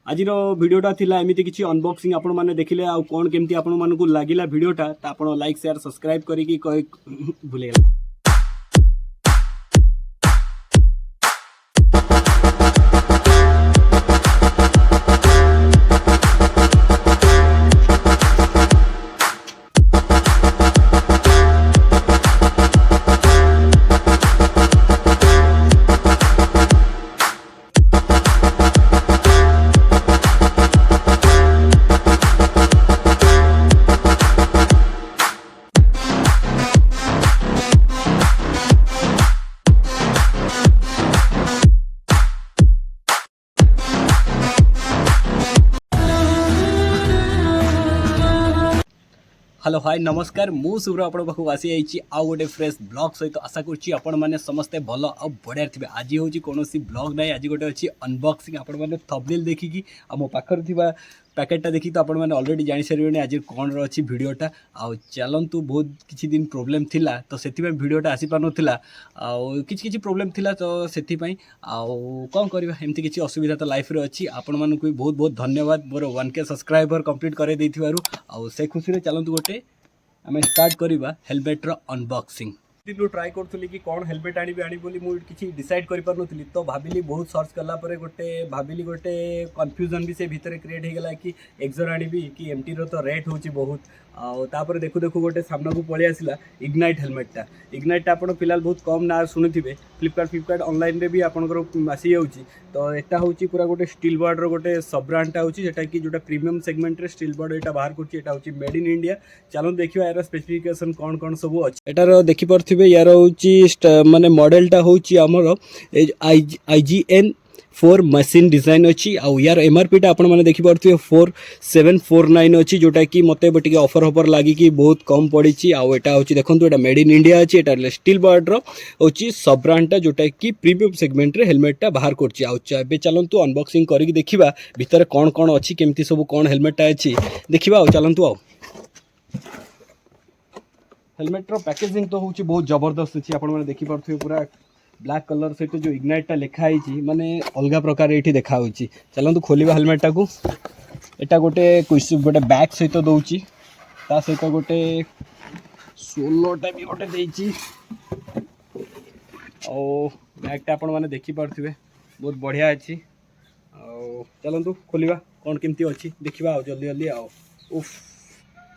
आज भिडियोटा थिला एमती किसी अनबॉक्सिंग आपण मैंने देखिले आ कौन केमती आपण मानकु लागिला भिडियोटा तो आपण लाइक शेयर सब्सक्राइब करिकी भूले गला। हेलो हाय नमस्कार मु शुभ्र आपण पाखु आसी आइछि आ गोटे फ्रेश ब्लॉग सहित आशा करछि आपण माने समस्ते भल आ बढ़िया थिबे। आज होछि कोनोसी ब्लॉग नै, आज गोटे अछि अनबॉक्सिंग। आपण माने थंबनेल देखिकी आ मो पाखर थिबा पैकेटटा देखि तो आपण माने ऑलरेडी जानि सारिबेनी आज कोन रो अछि भिडियोटा। आ चलंतु बहुत किछि दिन प्रॉब्लम थिला तो सेति पे भिडियोटा आसी पानो थिला आ किछि प्रॉब्लम थिला तो सेति पई आ कोन करबा एमती किछि असुविधा तो लाइफ रे अछि। आपण मानकु भी बहुत बहुत धन्यवाद मोर 1K सब्सक्राइबर कंप्लीट करे दैथिबारु। आ से खुशी रे चलंतु गोटे आम स्टार्ट करवा हेलमेट्र अनबॉक्सिंग। ट्राए करी कि कौन हेलमेट आनी बोली मुझे किसी डिसाइड कर पार्न तो भाविली बहुत सर्च कलापर गोटे भाविली गोटे कन्फ्यूजन भी से भितर क्रिएट हो गला कि एक्सर आनी कि एमटी रो तो रेट होची बहुत आपर देखु देखु गोटे सामना को पलि आसला इग्नाइट हेलमेटा। इग्नाइटा आप फिलहाल बहुत कम ना शुणुवे फ्लिपकार्ट ऑनलाइन रे भी आपंकर आसी जाऊँगी। तो यहाँ हूँ पूरा गोटे स्टील बॉर्ड रो गोटे सब ब्रांडटा हूँ जोटा कि जोटा प्रीमियम सेगमेंट रे स्टील बॉर्ड यहाँ बाहर कर मेड इन इंडिया। चलो देखिए यार स्पेसिफिकेशन कौन कौन सब अच्छे एटार देखिपे। यार हूँ माने मॉडलटा हूँ आमर IGN 4 मशीन डिजाइन अच्छी आउ यार MRP टा आपण माने देखि पारथि 4749 अच्छी जोटा कि मते बटिके ऑफर ऑफर लागी कि बहुत कम पड़ी छि। आउ एटा होची देखंतु एटा मेड इन इंडिया अछि। एटा स्टील बॉर्ड रो होची सब ब्रांडटा जोटा कि प्रीमियम सेगमेंट रे हेलमेटटा बाहर करछि। आउ एबे चलंतु अनबॉक्सिंग करिक देखिबा भितर कोन कोन अछि केमती सब कोन हेलमेटटा अछि देखिबा। आउ चलंतु आउ हेलमेट रो पैकेजिंग तो होची बहुत जबरदस्त अछि। आपण माने देखि पारथि पूरा ब्लैक कलर सहित जो इग्नाइटा लिखा है माने अलग प्रकार ये देखा होची। चलतु खोलिबा हेलमेटा को। एटा गोटे गोटे बैग सहित दउची ता सहित गोटे सोलोटा भी गोटे देइची। और बैगटा आपण माने देखि पारथिबे बहुत बढ़िया अछि। और चलतु खोलिबा कौन केमती अच्छी देखिबा। आ जल्दी जल्दी आओ। उफ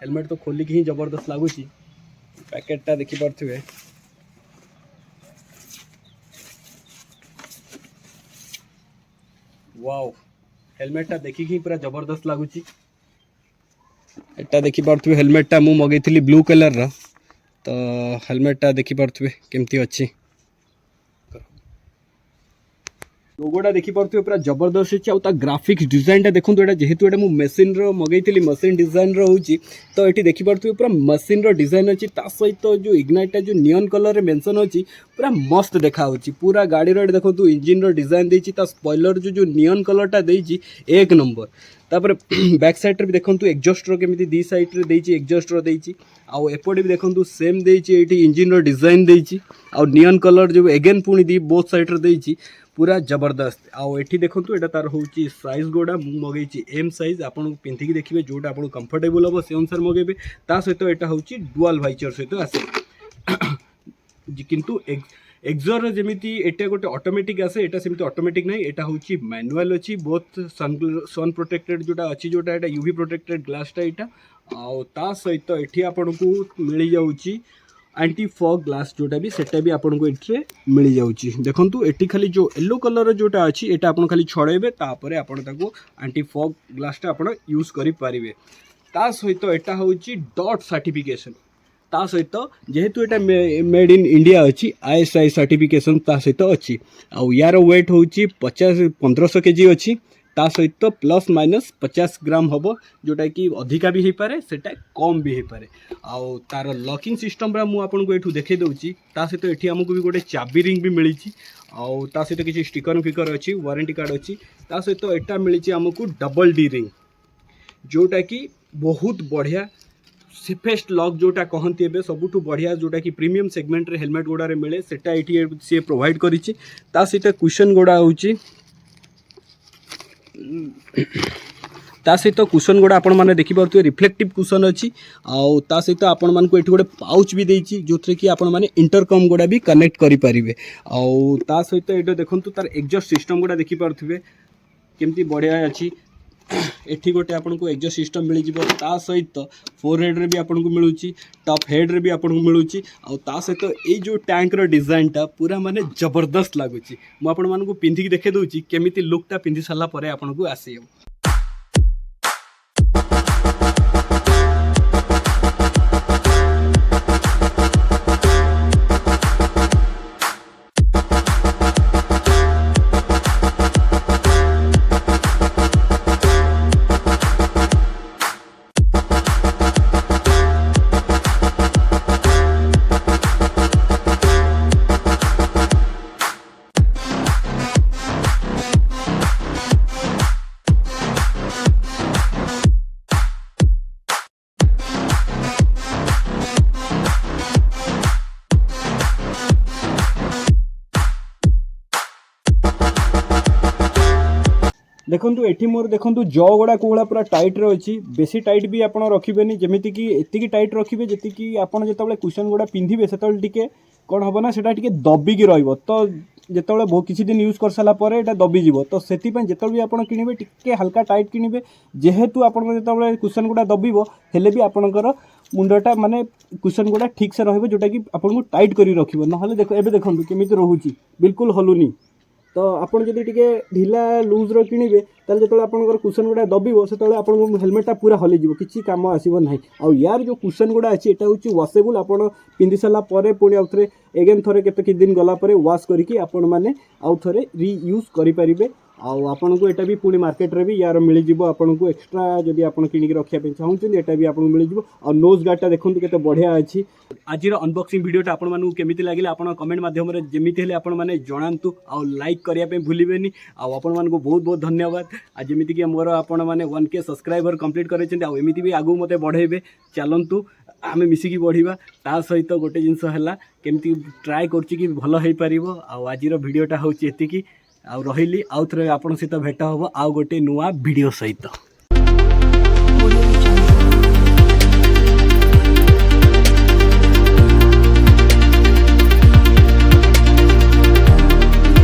हेलमेट तो खोलिक ही जबरदस्त लगुची। पैकेटटा देखि पारथिबे वाओ हेलमेटटा देखिकी पूरा जबरदस्त लगुची। एटा देखि पारथुबे हेलमेटटा मु मगैथिली ब्लू कलर रा तो हेलमेटटा देखि पारथुबे केमती अच्छी। लोगोटा देखि पारथुबे पूरा जबरदस्त अछि। आ ग्राफिक्स डिजाइनटा देखंतु एटा जेहेतु एटा मु मशीन रो मगैथिली मशीन डिजाइन रो होची तो एटी देखि पारथुबे पूरा मशीन रो डिजाइन अछि। ता सहित जो इग्नाइटा जो नियन कलर रे मेंशन अछि पूरा मस्त देखा होची। पूरा गाड़ी रो देखंतु इंजन रो डिजाइन देछि ता स्पॉइलर जो नियन कलरटा देछि एक नंबर। तापर बैक साइड रे भी देखंतु एग्जॉस्ट रो केमिति दी साइड रे देछि एग्जॉस्ट रो देछि। आ एपटे भी देखंतु सेम देछि एटी इंजन रो डिजाइन देछि आ नियन कलर जो अगेन पुनी दी बोथ साइड रे देछि पूरा जबरदस्त। आउ एठी देखंतु एटा तार होची साइज गोडा मु मगैछि एम साइज। आपन पिंथिकी देखिबे जोटा आपन कंफर्टेबल हो से अनुसार मगेबे। ता सहित एटा होची डुअल वाइचर सहित आसे किंतु एक्सर जेमिति एटा गोटे ऑटोमेटिक आसे एटा सेमिति ऑटोमेटिक नै। एटा होची मैनुअल अछि बोथ सन प्रोटेक्टेड जोटा अछि जोटा एटा यूवी प्रोटेक्टेड ग्लासटा एटा। आ ता सहित एठी आपन को मिली जाउची एंटी फॉग ग्लास जोटा भी सेटा भी आपन को एठरे मिली जाउची। देखंतु एठी खाली जो येलो कलर जोटा अछि एटा आपन खाली छड़ेबे तापरे आपन ताको एंटी फॉग ग्लासटा आपन यूज करि पारिबे। ता सहित एटा होची डॉट सर्टिफिकेशन ता सहित जेहेतु एटा मेड इन इंडिया अछि ISI सर्टिफिकेशन ता सहित अछि। आ यार वेट होची 1500 केजी अछि। ता सहित प्लस माइनस 50 ग्राम हम जोटा कि अधिका भी हो पारे सेटा कम भी हो पारे। आउ तार लॉकिंग सिस्टम रा मु आपन को एठू देखे दउची। ता सहित एठी हमकु भी गोटे चाबी रिंग भी मिली छि। आउ ता सहित किछि स्टिकर फिकर अछि वारंटी कार्ड अछि। ता सहित एटा मिली छि हमकु डबल डी रिंग जोटा कि बहुत बढ़िया सेफेस्ट लॉक जोटा कहती है सबुठ बढ़िया जोटा कि प्रीमियम सेगमेंट रे हेलमेट गुड़ारे मिले सेटा ये सी प्रोवाइड करिछि। ता सहित क्वेश्चन गुड़ा होची ता सहित कुशन गुड़ा आपण मैंने देखिपे रिफ्लेक्टिव कुशन अच्छी ता सहित आपण मानक ये गोटे पाउच भी देती जो थी कि आपण मैंने इंटरकम गुड़ा भी कनेक्ट करेंगे ता सहित ये देखो तार एग्जॉस्ट सिस्टम गुड़ा देखिपे केमती बढ़िया अच्छी एठी गोटे आपन को एग्जॉस्ट सिस्टम मिल जिवो ता सहित फोर हेड रे भी आपन को मिलुची टॉप हेड रे भी आपन को मिलुची आ ता सहित ए जो टैंक रो डिजाइन टा पूरा माने जबरदस्त लागुची मु आपन मान को पिंधी के देखे दउची केमिति लुक टा पिंधी सला परे आपन को आसी देखु ये मोर देखु जॉ गुड़ा कौड़ा पूरा टाइट रे अच्छी बेसी टाइट भी आप रखिबेनी जमीती कि एतिकी टाइट रखिबे जी आपन जो कुशन गुड़ा पिंधिबे से टिके कौन हम ना से दबिकी रहिबो तो जिते बहुत किसी दिन यूज कर सारा पर यहाँ दबिज तो से जो भी आप किणवे टिके हल्का टाइट किणवे जेहेतु आप जो कुशन गुड़ा दबिब हेले भी आपणकर मुंडटा माने कुशन गुड़ा ठीक से रहिबो जोटा कि आपन टाइट करी रखिबो नहले देखो एबे देखंतु केमिति रहूची बिल्कुल हलुनी तो आपन जदि टिके ढिला लूज रो किणवे ताले जेतले आपनकर कुशन गुड़ा दबिबो सेतले आपन हेलमेटटा पूरा हली जिवो किछि काम आसीबो नाही आ यार जो कुशन गुड़ा अछि एटा होची वॉशेबल आपन पिंदी सला परे पुणी आउ थरे एगेन थरे केते कि दिन गला परे वॉश करिकि आपन माने आउ थरे रीयूज करि परिबे आपन को एटा भी पुणी मार्केट रे भी यार मिल जिवो आपन को एक्स्ट्रा जदि आपन किनिक रखिया पे चाहउछन एटा भी आपन मिल जिवो आ नोज गार्ड टा देखंतु केते बढ़िया अछि आज अनबॉक्सिंग वीडियोटा आपन मानू केमिति लागिला आपन कमेंट माध्यम रे जेमिति हेले आपन माने जणांतु आ लाइक करिया पे भूलिबेनी आ आपन मान को बहुत बहुत धन्यवाद आ जेमिति कि मोर आपन माने 1K सब्सक्राइबर कंप्लीट करेछन आ एमिति भी आगु मते बढ़ेबे चलंतु आमे मिसिकी बढ़िबा ता सहित गोटे जिंस हला केमिति ट्राई करछि कि भलो हेइ परिबो आ आजिर वीडियोटा होछि एतिकी आ रहिली आउ थरे आपन सहित भेट हबो आ गोटे नुवा वीडियो सहित।